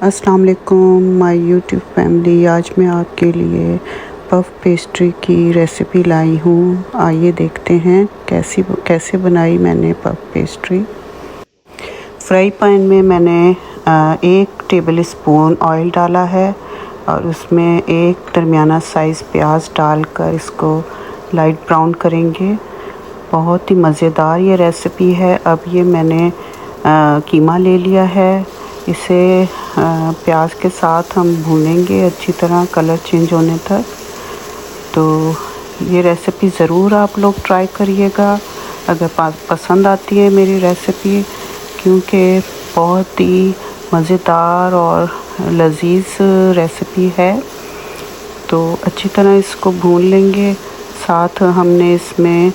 अस्सलाम वालेकुम my YouTube family. आज मैं आपके लिए पफ पेस्ट्री की रेसिपी लाई हूँ। आइए देखते हैं कैसे बनाई मैंने पफ पेस्ट्री। फ्राई पैन में मैंने 1 टेबल स्पून ऑयल डाला है और उसमें एक दरमियाना साइज़ प्याज डालकर इसको लाइट ब्राउन करेंगे। बहुत ही मज़ेदार ये रेसिपी है। अब ये मैंने कीमा ले लिया है, इसे प्याज के साथ हम भूनेंगे अच्छी तरह कलर चेंज होने तक। तो ये रेसिपी ज़रूर आप लोग ट्राई करिएगा अगर पसंद आती है मेरी रेसिपी, क्योंकि बहुत ही मज़ेदार और लजीज रेसिपी है। तो अच्छी तरह इसको भून लेंगे। साथ हमने इसमें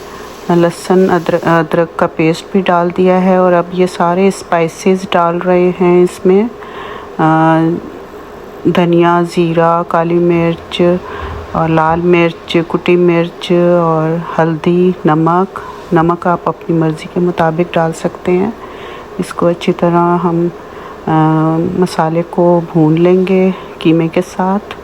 लहसुन अदरक का पेस्ट भी डाल दिया है और अब ये सारे स्पाइसेस डाल रहे हैं इसमें। धनिया, ज़ीरा, काली मिर्च और लाल मिर्च, कुटी मिर्च और हल्दी, नमक आप अपनी मर्ज़ी के मुताबिक डाल सकते हैं। इसको अच्छी तरह हम मसाले को भून लेंगे कीमे के साथ।